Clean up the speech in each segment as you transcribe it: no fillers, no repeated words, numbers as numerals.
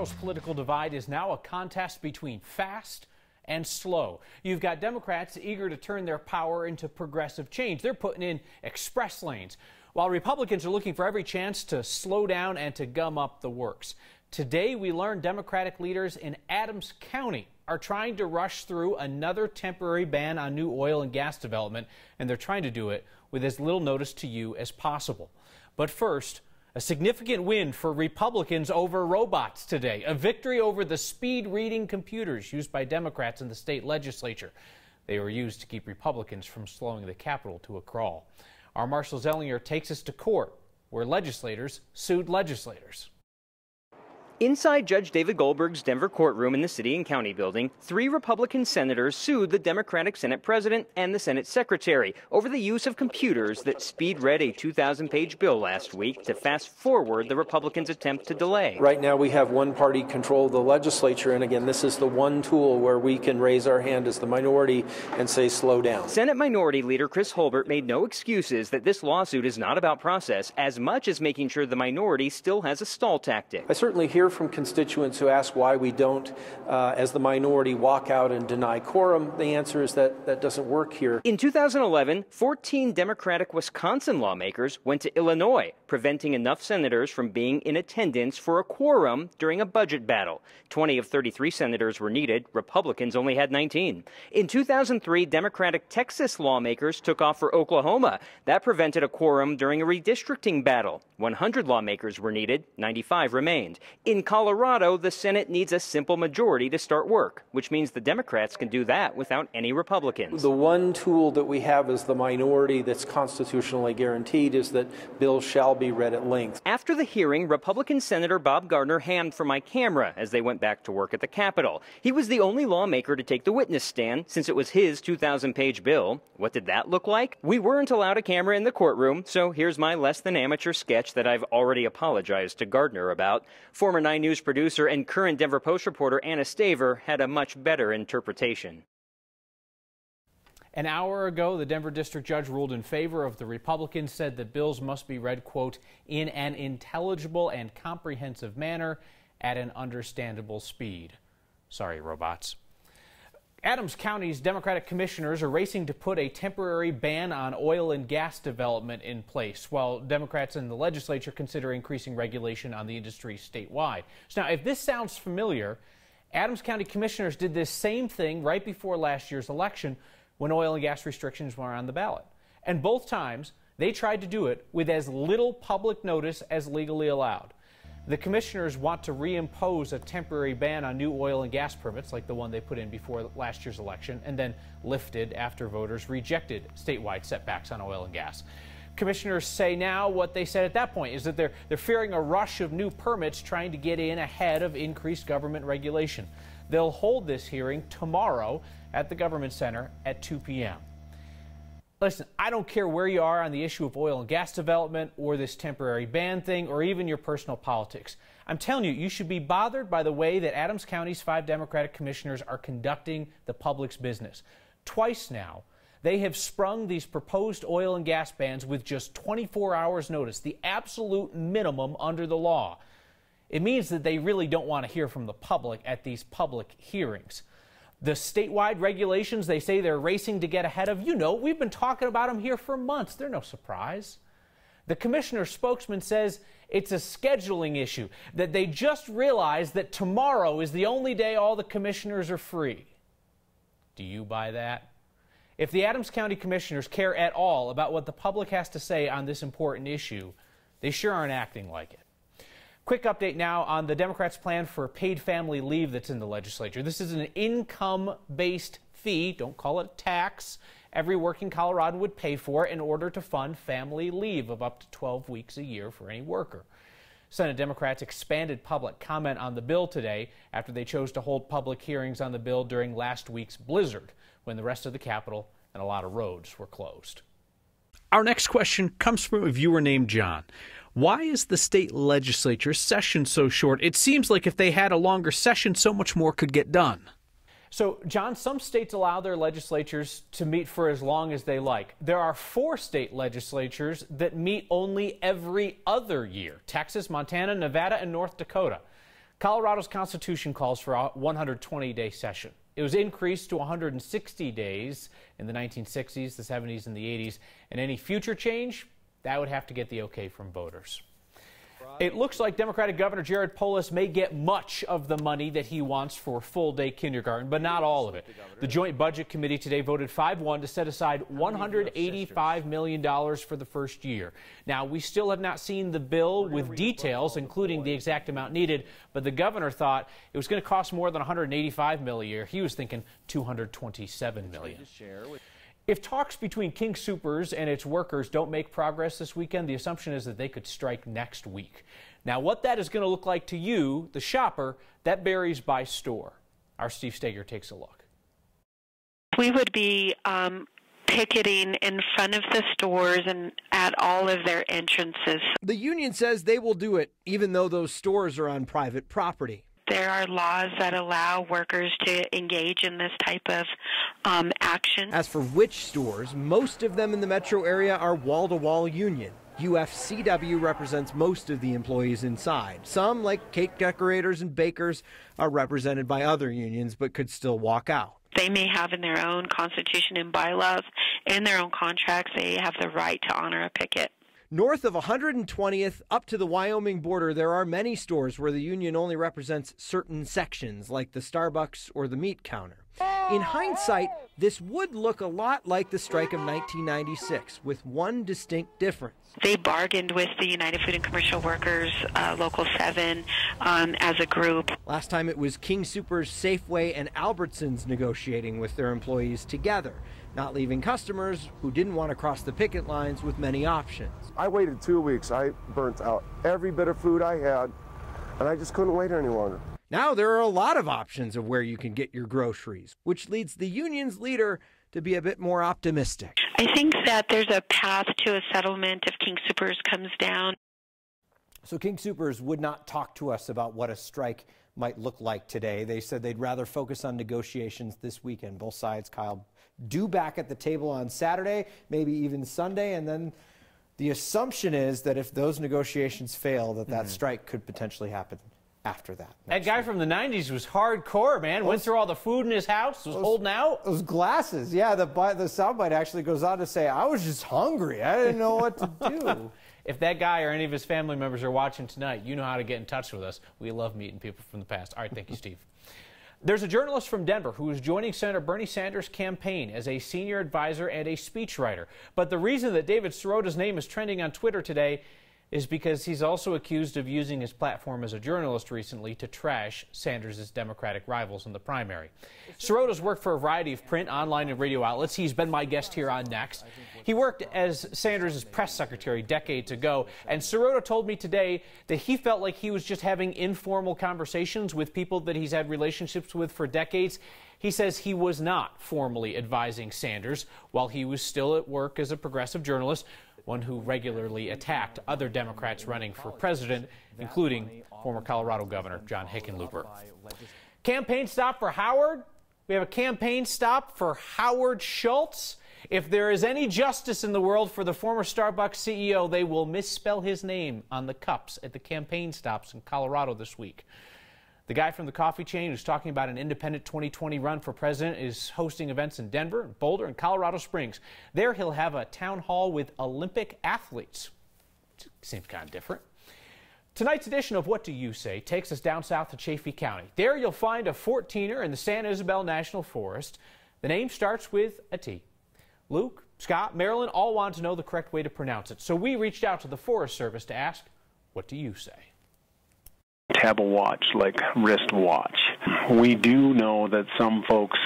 Colorado's political divide is now a contest between fast and slow. You've got Democrats eager to turn their power into progressive change. They're putting in express lanes, while Republicans are looking for every chance to slow down and to gum up the works. Today, we learned Democratic leaders in Adams County are trying to rush through another temporary ban on new oil and gas development, and they're trying to do it with as little notice to you as possible. But first, a significant win for Republicans over robots today, a victory over the speed-reading computers used by Democrats in the state legislature. They were used to keep Republicans from slowing the Capitol to a crawl. Our Marshall Zellinger takes us to court, where legislators sued legislators. Inside Judge David Goldberg's Denver courtroom in the City and County building, 3 Republican senators sued the Democratic Senate President and the Senate Secretary over the use of computers that speed-read a 2,000-page bill last week to fast-forward the Republicans' attempt to delay. Right now we have one party control the legislature, and again, this is the one tool where we can raise our hand as the minority and say slow down. Senate Minority Leader Chris Holbert made no excuses that this lawsuit is not about process as much as making sure the minority still has a stall tactic. I certainly hear from constituents who ask why we don't, as the minority, walk out and deny quorum. The answer is that that doesn't work here. In 2011, 14 Democratic Wisconsin lawmakers went to Illinois, preventing enough senators from being in attendance for a quorum during a budget battle. 20 of 33 senators were needed. Republicans only had 19. In 2003, Democratic Texas lawmakers took off for Oklahoma. That prevented a quorum during a redistricting battle. 100 lawmakers were needed. 95 remained. In Colorado, the Senate needs a simple majority to start work, which means the Democrats can do that without any Republicans. The one tool that we have as the minority that's constitutionally guaranteed is that bills shall be read at length. After the hearing, Republican Senator Bob Gardner hammed for my camera as they went back to work at the Capitol. He was the only lawmaker to take the witness stand since it was his 2,000-page bill. What did that look like? We weren't allowed a camera in the courtroom, so here's my less-than-amateur sketch that I've already apologized to Gardner about. Former 9 News producer and current Denver Post reporter Anna Staver had a much better interpretation. An hour ago, the Denver district judge ruled in favor of the Republicans, said that bills must be read, quote, in an intelligible and comprehensive manner at an understandable speed. Sorry, robots. Adams County's Democratic commissioners are racing to put a temporary ban on oil and gas development in place, while Democrats in the legislature consider increasing regulation on the industry statewide. So now, if this sounds familiar, Adams County commissioners did this same thing right before last year's election when oil and gas restrictions were on the ballot. And both times, they tried to do it with as little public notice as legally allowed. The commissioners want to reimpose a temporary ban on new oil and gas permits like the one they put in before last year's election and then lifted after voters rejected statewide setbacks on oil and gas. Commissioners say now what they said at that point is that they're fearing a rush of new permits trying to get in ahead of increased government regulation. They'll hold this hearing tomorrow at the Government Center at 2 p.m. Listen, I don't care where you are on the issue of oil and gas development or this temporary ban thing or even your personal politics. I'm telling you, you should be bothered by the way that Adams County's 5 Democratic commissioners are conducting the public's business. Twice now, they have sprung these proposed oil and gas bans with just 24 hours notice, the absolute minimum under the law. It means that they really don't want to hear from the public at these public hearings. The statewide regulations they say they're racing to get ahead of, you know, we've been talking about them here for months. They're no surprise. The commissioner spokesman says it's a scheduling issue, that they just realized that tomorrow is the only day all the commissioners are free. Do you buy that? If the Adams County commissioners care at all about what the public has to say on this important issue, they sure aren't acting like it. Quick update now on the Democrats' plan for paid family leave that's in the legislature. This is an income-based fee, don't call it a tax, every working Coloradan would pay for in order to fund family leave of up to 12 weeks a year for any worker. Senate Democrats expanded public comment on the bill today after they chose to hold public hearings on the bill during last week's blizzard when the rest of the Capitol and a lot of roads were closed. Our next question comes from a viewer named John. Why is the state legislature session so short? It seems like if they had a longer session, so much more could get done. So, John, some states allow their legislatures to meet for as long as they like. There are 4 state legislatures that meet only every other year: Texas, Montana, Nevada, and North Dakota. Colorado's Constitution calls for a 120-day session. It was increased to 160 days in the 1960s, the 70s, and the 80s. And any future change, that would have to get the okay from voters. It looks like Democratic Governor Jared Polis may get much of the money that he wants for full-day kindergarten, but not all of it. The Joint Budget Committee today voted 5-1 to set aside $185 million for the first year. Now, we still have not seen the bill with details, including the exact amount needed, but the governor thought it was going to cost more than $185 million a year. He was thinking $227 million. If talks between King Soopers and its workers don't make progress this weekend, the assumption is that they could strike next week. Now, what that is going to look like to you, the shopper, that varies by store. Our Steve Steger takes a look. We would be picketing in front of the stores and at all of their entrances. The union says they will do it even though those stores are on private property. There are laws that allow workers to engage in this type of action. As for which stores, most of them in the metro area are wall-to-wall union. UFCW represents most of the employees inside. Some, like cake decorators and bakers, are represented by other unions but could still walk out. They may have in their own constitution and bylaws, in their own contracts, they have the right to honor a picket. North of 120th up to the Wyoming border, there are many stores where the union only represents certain sections, like the Starbucks or the meat counter. In hindsight, this would look a lot like the strike of 1996, with one distinct difference. They bargained with the United Food and Commercial Workers, Local 7, as a group. Last time it was King Soopers, Safeway, and Albertsons negotiating with their employees together, not leaving customers who didn't want to cross the picket lines with many options. I waited 2 weeks. I burnt out every bit of food I had, and I just couldn't wait any longer. Now there are a lot of options of where you can get your groceries, which leads the union's leader to be a bit more optimistic. I think that there's a path to a settlement if King Soopers comes down. So King Soopers would not talk to us about what a strike might look like today. They said they'd rather focus on negotiations this weekend. Both sides, Kyle, due back at the table on Saturday, maybe even Sunday, and then the assumption is that if those negotiations fail, that strike could potentially happen after that. That guy from the 90s was hardcore, man. Went through all the food in his house, was holding out. Those glasses, yeah, the soundbite actually goes on to say, I was just hungry. I didn't know what to do. If that guy or any of his family members are watching tonight, you know how to get in touch with us. We love meeting people from the past. All right, thank you, Steve. There's a journalist from Denver who is joining Senator Bernie Sanders' campaign as a senior advisor and a speechwriter. But the reason that David Sirota's name is trending on Twitter today is because he's also accused of using his platform as a journalist recently to trash Sanders' Democratic rivals in the primary. Sirota's worked for a variety of print, online, and radio outlets. He's been my guest here on Next. He worked as Sanders' press secretary decades ago, and Sirota told me today that he felt like he was just having informal conversations with people that he's had relationships with for decades. He says he was not formally advising Sanders while he was still at work as a progressive journalist, one who regularly attacked other Democrats running for president, including former Colorado Governor John Hickenlooper. Campaign stop for Howard. We have a campaign stop for Howard Schultz. If there is any justice in the world for the former Starbucks CEO, they will misspell his name on the cups at the campaign stops in Colorado this week. The guy from the coffee chain who's talking about an independent 2020 run for president is hosting events in Denver, Boulder, and Colorado Springs. There he'll have a town hall with Olympic athletes. Seems kind of different. Tonight's edition of What Do You Say takes us down south to Chaffee County. There you'll find a 14er in the San Isabel National Forest. The name starts with a T. Luke, Scott, Marilyn all want to know the correct way to pronounce it. So we reached out to the Forest Service to ask, what do you say? Tabawatch, like wristwatch. We do know that some folks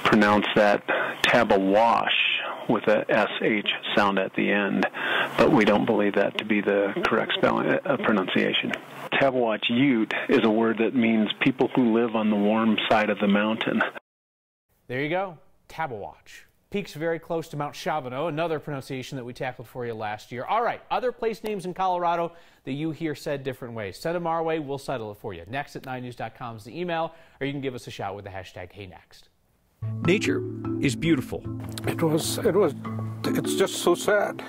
pronounce that Tabawash with a SH sound at the end, but we don't believe that to be the correct spelling pronunciation. Tabawatch Ute is a word that means people who live on the warm side of the mountain. There you go, Tabawatch. Peaks very close to Mount Chavano, another pronunciation that we tackled for you last year. All right, other place names in Colorado that you hear said different ways. Send them our way, we'll settle it for you. Next at 9news.com is the email, or you can give us a shout with the hashtag HeyNext. Nature is beautiful. It's just so sad.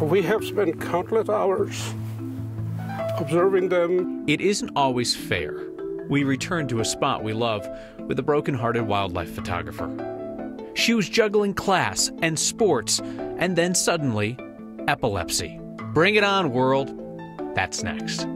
We have spent countless hours observing them. It isn't always fair. We return to a spot we love with a broken-hearted wildlife photographer. She was juggling class and sports, and then suddenly, epilepsy. Bring it on, world. That's next.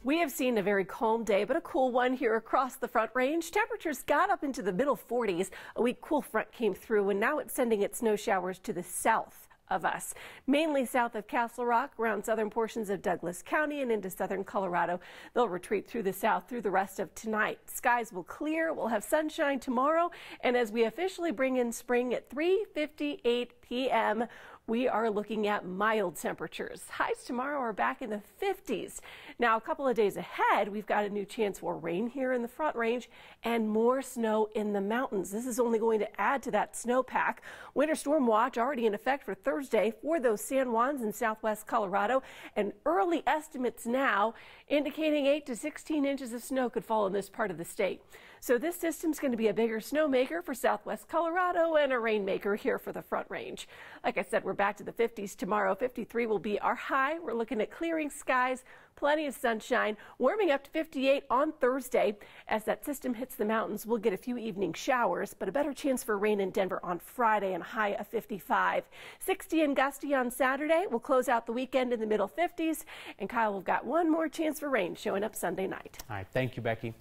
We have seen a very calm day, but a cool one here across the Front Range. Temperatures got up into the middle 40s. A weak cool front came through, and now it's sending its snow showers to the south of us, mainly south of Castle Rock, around southern portions of Douglas County and into southern Colorado. They'll retreat through the south through the rest of tonight. Skies will clear. We'll have sunshine tomorrow, and as we officially bring in spring at 3:58 p.m., we are looking at mild temperatures. Highs tomorrow are back in the 50s. Now, a couple of days ahead, we've got a new chance for rain here in the Front Range and more snow in the mountains. This is only going to add to that snowpack. Winter storm watch already in effect for Thursday for those San Juans in southwest Colorado, and early estimates now indicating 8 to 16 inches of snow could fall in this part of the state. So this system's going to be a bigger snowmaker for southwest Colorado and a rainmaker here for the Front Range. Like I said, we're back to the 50s tomorrow. 53 will be our high. We're looking at clearing skies, plenty of sunshine, warming up to 58 on Thursday. As that system hits the mountains, we'll get a few evening showers, but a better chance for rain in Denver on Friday and a high of 55. 60 and gusty on Saturday. We'll close out the weekend in the middle 50s. And Kyle, we've got one more chance for rain showing up Sunday night. All right, thank you, Becky.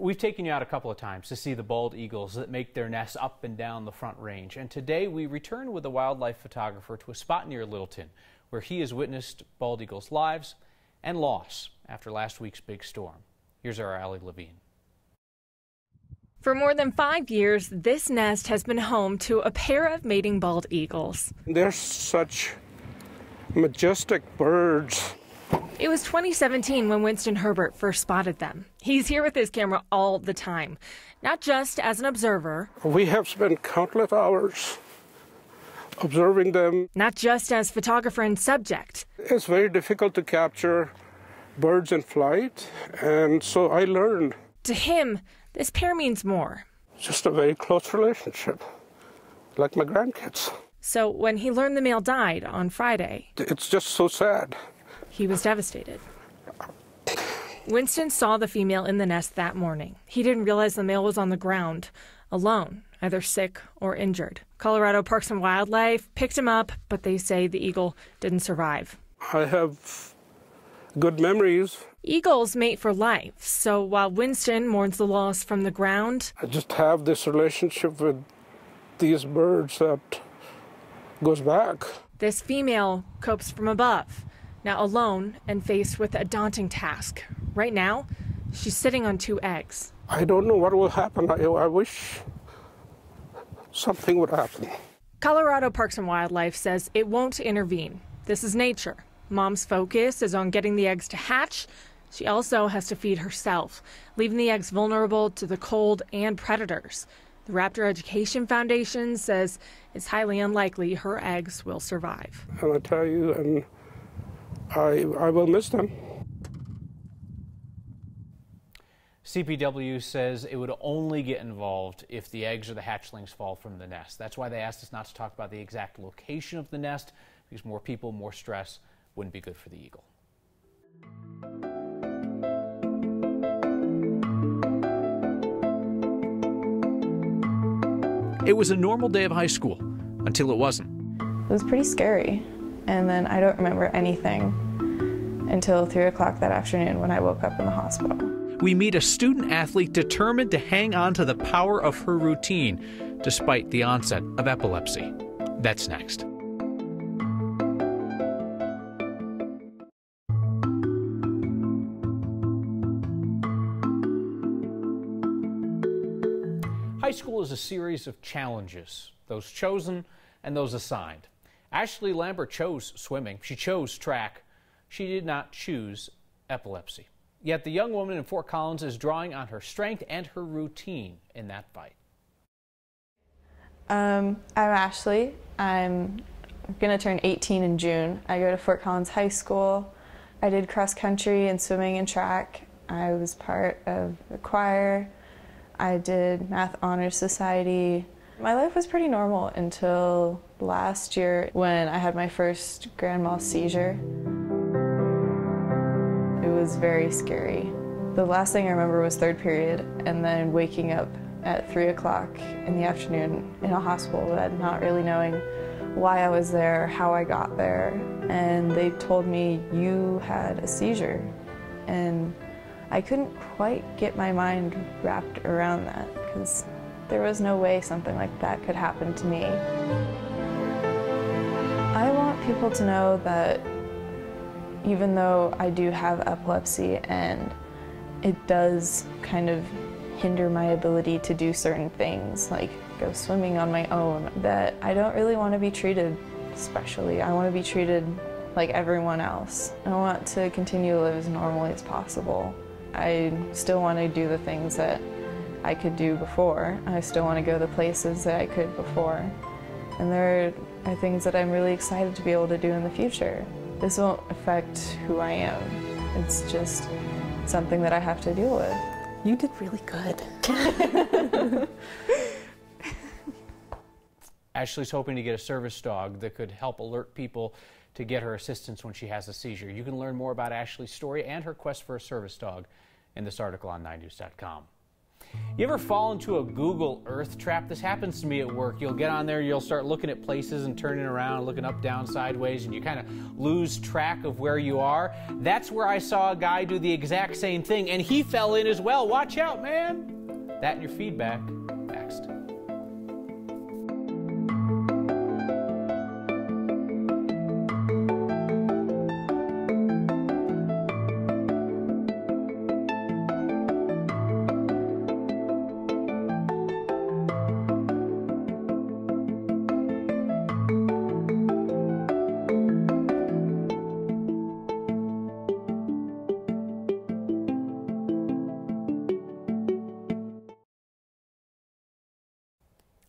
We've taken you out a couple of times to see the bald eagles that make their nests up and down the Front Range. And today we return with a wildlife photographer to a spot near Littleton where he has witnessed bald eagles' lives and loss after last week's big storm. Here's our Allie Levine. For more than 5 years, this nest has been home to a pair of mating bald eagles. They're such majestic birds. It was 2017 when Winston Herbert first spotted them. He's here with his camera all the time, not just as an observer. We have spent countless hours observing them. Not just as photographer and subject. It's very difficult to capture birds in flight, and so I learned. To him, this pair means more. Just a very close relationship, like my grandkids. So when he learned the male died on Friday, it's just so sad. He was devastated. Winston saw the female in the nest that morning. He didn't realize the male was on the ground, alone, either sick or injured. Colorado Parks and Wildlife picked him up, but they say the eagle didn't survive. I have good memories. Eagles mate for life, so while Winston mourns the loss from the ground, I just have this relationship with these birds that goes back. This female copes from above. Now alone and faced with a daunting task. Right now, she's sitting on 2 eggs. I don't know what will happen. I wish something would happen. Colorado Parks and Wildlife says it won't intervene. This is nature. Mom's focus is on getting the eggs to hatch. She also has to feed herself, leaving the eggs vulnerable to the cold and predators. The Raptor Education Foundation says it's highly unlikely her eggs will survive. And I tell you, and I will miss them. CPW says it would only get involved if the eggs or the hatchlings fall from the nest. That's why they asked us not to talk about the exact location of the nest, because more people, more stress wouldn't be good for the eagle. It was a normal day of high school until it wasn't. It was pretty scary. And then I don't remember anything until 3 o'clock that afternoon when I woke up in the hospital. We meet a student athlete determined to hang on to the power of her routine despite the onset of epilepsy. That's next. High school school is a series of challenges, those chosen and those assigned. Ashley Lambert chose swimming. She chose track. She did not choose epilepsy. Yet the young woman in Fort Collins is drawing on her strength and her routine in that fight. I'm Ashley. I'm going to turn 18 in June. I go to Fort Collins High School. I did cross country and swimming and track. I was part of the choir. I did Math Honors Society. My life was pretty normal until last year when I had my first grand mal seizure. It was very scary. The last thing I remember was third period and then waking up at 3 o'clock in the afternoon in a hospital bed, not really knowing why I was there, how I got there. And they told me, you had a seizure. And I couldn't quite get my mind wrapped around that because there was no way something like that could happen to me. I want people to know that even though I do have epilepsy and it does kind of hinder my ability to do certain things, like go swimming on my own, that I don't really want to be treated specially. I want to be treated like everyone else. I want to continue to live as normally as possible. I still want to do the things that I could do before. I still want to go the places that I could before. And there are things that I'm really excited to be able to do in the future. This won't affect who I am. It's just something that I have to deal with. You did really good. Ashley's hoping to get a service dog that could help alert people to get her assistance when she has a seizure. You can learn more about Ashley's story and her quest for a service dog in this article on 9news.com. You ever fall into a Google Earth trap? This happens to me at work. You'll get on there, you'll start looking at places and turning around, looking up, down, sideways, and you kind of lose track of where you are. That's where I saw a guy do the exact same thing, and he fell in as well. Watch out, man. That and your feedback next.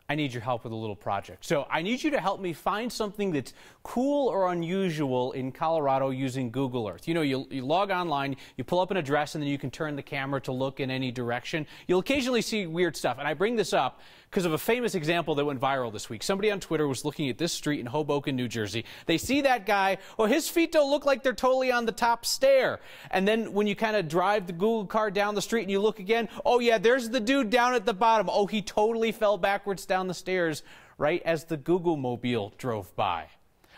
I need your help with a little project. So I need you to help me find something that's cool or unusual in Colorado using Google Earth. You know, you log online, you pull up an address, and then you can turn the camera to look in any direction. You'll occasionally see weird stuff, and I bring this up because of a famous example that went viral this week. Somebody on Twitter was looking at this street in Hoboken, New Jersey. They see that guy. Oh, his feet don't look like they're totally on the top stair. And then when you kind of drive the Google car down the street and you look again, oh yeah, there's the dude down at the bottom. Oh, he totally fell backwards down the stairs right as the Google mobile drove by.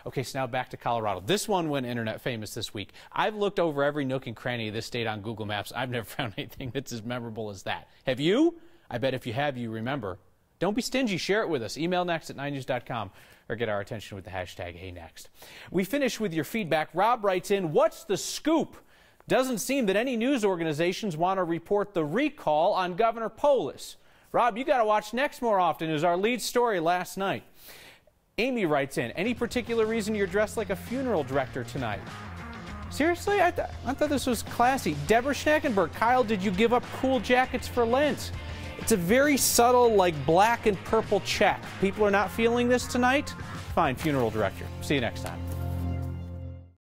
Okay, so now back to Colorado. This one went internet famous this week. I've looked over every nook and cranny of this state on Google Maps. I've never found anything that's as memorable as that. Have you? I bet if you have, you remember. Don't be stingy. Share it with us. Email next@9news.com or get our attention with the hashtag HeyNext. We finish with your feedback. Rob writes in, what's the scoop? Doesn't seem that any news organizations want to report the recall on Governor Polis. Rob, you got to watch Next more often. It was our lead story last night. Amy writes in, any particular reason you're dressed like a funeral director tonight? Seriously? I thought this was classy. Deborah Schnackenberg, Kyle, did you give up cool jackets for Lent? It's a very subtle, like black and purple check. People are not feeling this tonight? Fine, funeral director. See you next time.